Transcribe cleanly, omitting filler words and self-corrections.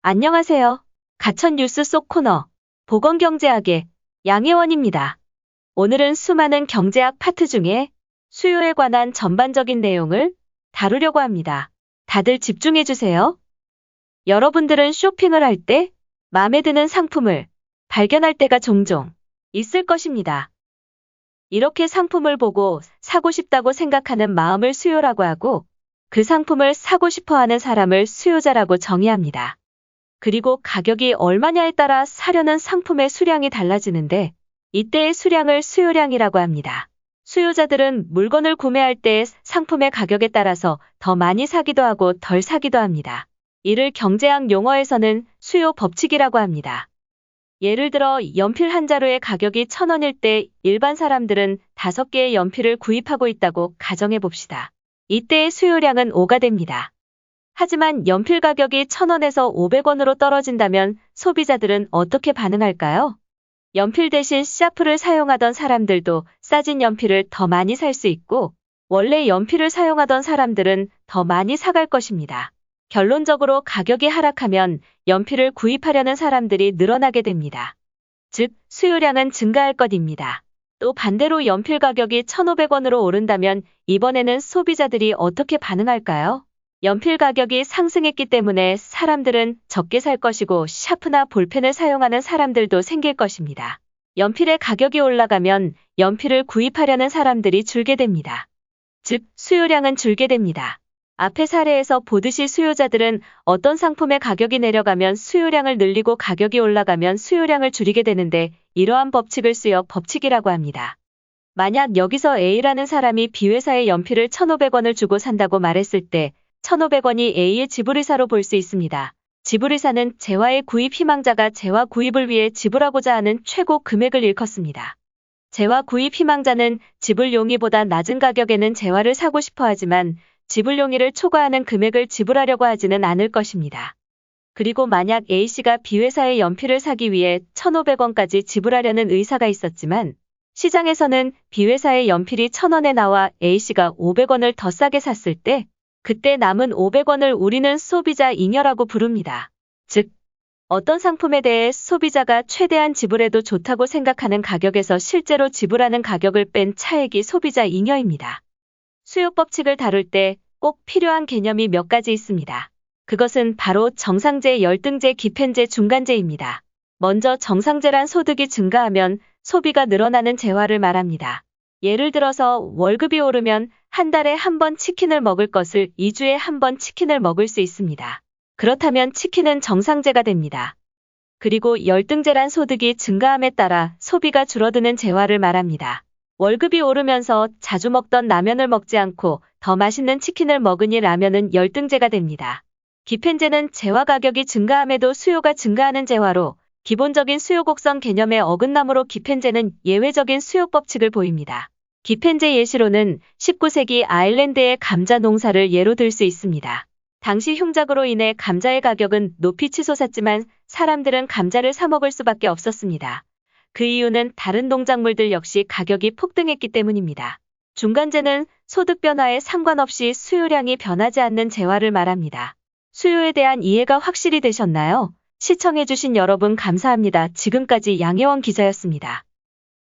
안녕하세요. 가천 뉴스 속 코너 보건경제학의 양혜원입니다. 오늘은 수많은 경제학 파트 중에 수요에 관한 전반적인 내용을 다루려고 합니다. 다들 집중해주세요. 여러분들은 쇼핑을 할 때 마음에 드는 상품을 발견할 때가 종종 있을 것입니다. 이렇게 상품을 보고 사고 싶다고 생각하는 마음을 수요라고 하고 그 상품을 사고 싶어 하는 사람을 수요자라고 정의합니다. 그리고 가격이 얼마냐에 따라 사려는 상품의 수량이 달라지는데 이때의 수량을 수요량이라고 합니다. 수요자들은 물건을 구매할 때 상품의 가격에 따라서 더 많이 사기도 하고 덜 사기도 합니다. 이를 경제학 용어에서는 수요 법칙이라고 합니다. 예를 들어 연필 한 자루의 가격이 1,000원일 때 일반 사람들은 5개의 연필을 구입하고 있다고 가정해 봅시다. 이때의 수요량은 5가 됩니다. 하지만 연필 가격이 1,000원에서 500원으로 떨어진다면 소비자들은 어떻게 반응할까요? 연필 대신 샤프를 사용하던 사람들도 싸진 연필을 더 많이 살 수 있고 원래 연필을 사용하던 사람들은 더 많이 사갈 것입니다. 결론적으로 가격이 하락하면 연필을 구입하려는 사람들이 늘어나게 됩니다. 즉, 수요량은 증가할 것입니다. 또 반대로 연필 가격이 1,500원으로 오른다면 이번에는 소비자들이 어떻게 반응할까요? 연필 가격이 상승했기 때문에 사람들은 적게 살 것이고 샤프나 볼펜을 사용하는 사람들도 생길 것입니다. 연필의 가격이 올라가면 연필을 구입하려는 사람들이 줄게 됩니다. 즉, 수요량은 줄게 됩니다. 앞의 사례에서 보듯이 수요자들은 어떤 상품의 가격이 내려가면 수요량을 늘리고 가격이 올라가면 수요량을 줄이게 되는데 이러한 법칙을 수요 법칙이라고 합니다. 만약 여기서 A라는 사람이 B회사의 연필을 1,500원을 주고 산다고 말했을 때 1,500원이 A의 지불의사로 볼 수 있습니다. 지불의사는 재화의 구입 희망자가 재화 구입을 위해 지불하고자 하는 최고 금액을 일컫습니다. 재화 구입 희망자는 지불 용의보다 낮은 가격에는 재화를 사고 싶어 하지만 지불 용의를 초과하는 금액을 지불하려고 하지는 않을 것입니다. 그리고 만약 A씨가 B회사의 연필을 사기 위해 1,500원까지 지불하려는 의사가 있었지만 시장에서는 B회사의 연필이 1,000원에 나와 A씨가 500원을 더 싸게 샀을 때 그때 남은 500원을 우리는 소비자 잉여라고 부릅니다. 즉, 어떤 상품에 대해 소비자가 최대한 지불해도 좋다고 생각하는 가격에서 실제로 지불하는 가격을 뺀 차액이 소비자 잉여입니다. 수요 법칙을 다룰 때 꼭 필요한 개념이 몇 가지 있습니다. 그것은 바로 정상재, 열등재, 기펜재, 중간재입니다. 먼저 정상재란 소득이 증가하면 소비가 늘어나는 재화를 말합니다. 예를 들어서 월급이 오르면 한 달에 한 번 치킨을 먹을 것을 2주에 한 번 치킨을 먹을 수 있습니다. 그렇다면 치킨은 정상재가 됩니다. 그리고 열등재란 소득이 증가함에 따라 소비가 줄어드는 재화를 말합니다. 월급이 오르면서 자주 먹던 라면을 먹지 않고 더 맛있는 치킨을 먹으니 라면은 열등재가 됩니다. 기펜재는 재화 가격이 증가함에도 수요가 증가하는 재화로 기본적인 수요 곡선 개념의 어긋남으로 기펜재는 예외적인 수요 법칙을 보입니다. 기펜재 예시로는 19세기 아일랜드의 감자 농사를 예로 들 수 있습니다. 당시 흉작으로 인해 감자의 가격은 높이 치솟았지만 사람들은 감자를 사 먹을 수밖에 없었습니다. 그 이유는 다른 농작물들 역시 가격이 폭등했기 때문입니다. 중간재는 소득 변화에 상관없이 수요량이 변하지 않는 재화를 말합니다. 수요에 대한 이해가 확실히 되셨나요? 시청해주신 여러분 감사합니다. 지금까지 양혜원 기자였습니다.